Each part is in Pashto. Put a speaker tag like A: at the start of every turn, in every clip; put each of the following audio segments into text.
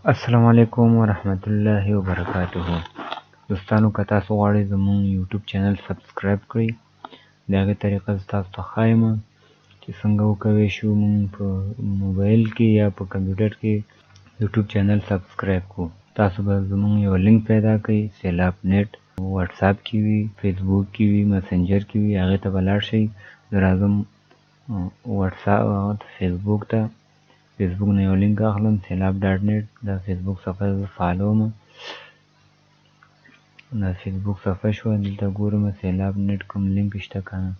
A: السلام علیکم ورحمت الله وبرکاته. دوستانو که تاسو غواړئ زمونږ یوټیوب چینل سبزکرایب کړئ، د هغې طریقه زه تاسو ته ښایم چې څنګه وکولی شو مونږ په موبایل کې یا په کمپیوټر کې یوټیوب چینل سبزکرایب کړو. تاسو به زمونږ یو لینک پیدا کړئ، سیلاب نیټ، واتساپ کې وي، فیسبوک کې وي، مسنجر کې وي، هغې ته به لاړ شئ. زه راځم واتساپ فیسبوک ته، فیسبوک نه یو لینک اخلم، سیلاب ډاټ نیټ، دا فیسبوک صفحه زه فالو م. دا فیسبوک صفحه شوه، دلته ګورم سیلاب نیټ کوم لینک شته که نه.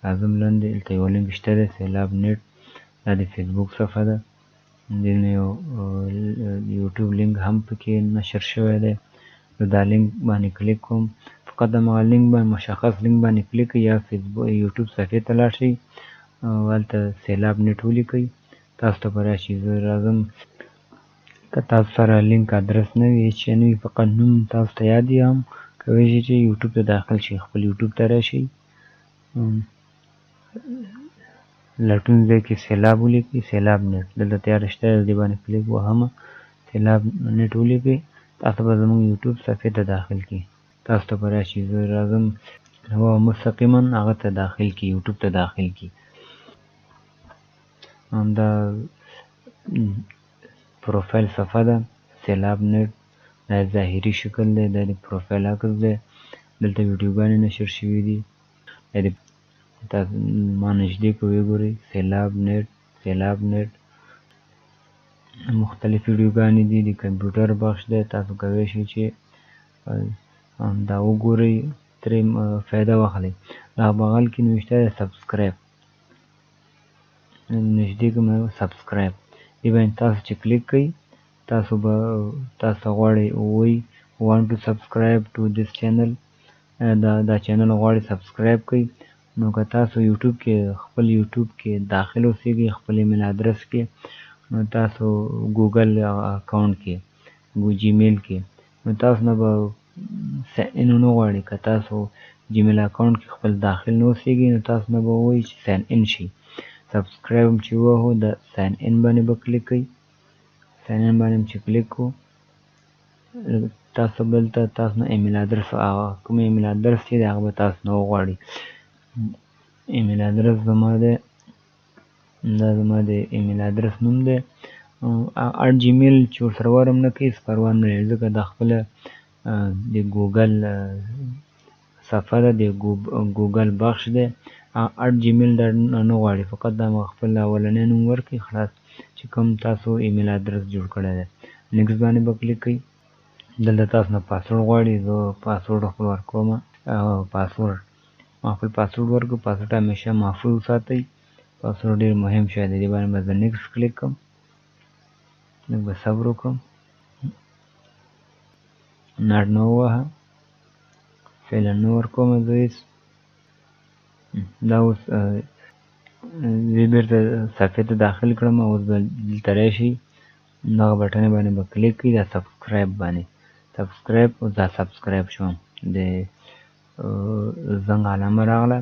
A: راځم لاندې، دلته یو لینک شته دی، سیلاب نیټ، دا د فیسبوک صفحه ده. دې نه یو یوټیوب لینک هم پکې نشر شوی دی. زه دا لینک باندې کلیک کوم، فقط همغه لینک باندې مشخص لینک باندې کلیک کړئ یا فیسبوک یوټیوب صفحې ته لاړ شئ او هلته سیلاب نیټ ولیکئ، تاسو ته به راشي. زه راځم، که تاسو سره لینک ادرس نه وي، هېڅ شی نه وي، فقط نوم تاسو ته یاد وي، هم کولی شئ چې یوټیوب ته داخل شئ، خپل یوټیوب ته راشئ، لټون ځای کې سیلاب ولیکئ، سیلاب نیټ دلته تیاره شته دی، دې باندې کلیک وهم، سیلاب نیټ ولیکئ، تاسو به زموږ یوټیوب صفحې ته داخل کړي، تاسو ته به راشي. زه راځم مستقیما هغه ته داخل کړي، یوټیوب ته داخل کړي. دا پروفایل صفحه ده، سیلاب نیټ، دا ظاهري شکل دی، دا د پروفایل عکس دی، دلته ویډیوګانې نشر شوي دي. تاسو ما نږدې که وګورئ، سیلاب نیټ، سیلاب نیټ مختلف ویډیوګانې دي، د کمپیوټر بخش دی، تاسو کولی شئ چې دا وګورئ، ترې فایده واخلئ. دا بغل کې نوشته دی سبزکرایب، نږدې کوم سبزکرایب، دې باندې تاسو چې کلیک کوئ، تاسو غواړئ ووایي want to subscribe to this channel، دا چینل غواړئ سبزکرایب کړئ. نو که تاسو یوټیوب کې خپل یوټیوب کې داخل اوسېږئ، خپل ایمیل ادرس کې، نو تاسو ګوګل اکاونټ کې، جیمیل کې، نو تاسو نه به ساین ان ونه غواړي. که تاسو جیمیل اکاونټ کې خپل داخل نه اوسېږئ، نو تاسو نه به ووایي چې ساین ان شئ. سبزکرایب هم چې ووهو، د ساین ان باندې به کلیک کوئ، ساین ان باندې چې کلیک کړو، تاسو دلته تاسو نه ایمیل ادرس، کوم ایمیل ادرس چې دی هغه به تاسو نه وغواړئ. ایمیل ادرس زما دی، دا زما د ایمیل ادرس نوم دی. جیمیل چې ورسره ور هم نه کوئ، پروا نه لري، ځکه دا خپله د ګوګل صفحه ده، د ګوګل بخش دی. جیمیل دا نه غواړي، فقط دا خپل اولنی نوم ورکړئ، خلاص، چې کوم تاسو ایمیل ادرس جوړ کړی دی. نیکسټ باندې به کلیک کوئ. دلته تاسو نه پاسورډ غواړي، زه پاسورډ خپل ورکوم، پاسورډ ما خپل پاسورډ ورکړو. پاسورډ همیشه محفوظ وساتئ، پاسورډ ډېر مهم شی دی. دې باندې به زه نیکسټ کلیک کړم، لږ به صبر وکړم، ناټ نه ووهه، فعلا نه ورکوم زه هېڅ. دا اوس زه بېرته صفحې ته داخل کړم، اوس به دلته راشئ، دغه بټنې باندې به کلیک کړئ، دا سبزکرایب باندې، سبزکرایب، اوس دا سبزکرایب شوم، د زنګ علامه راغله،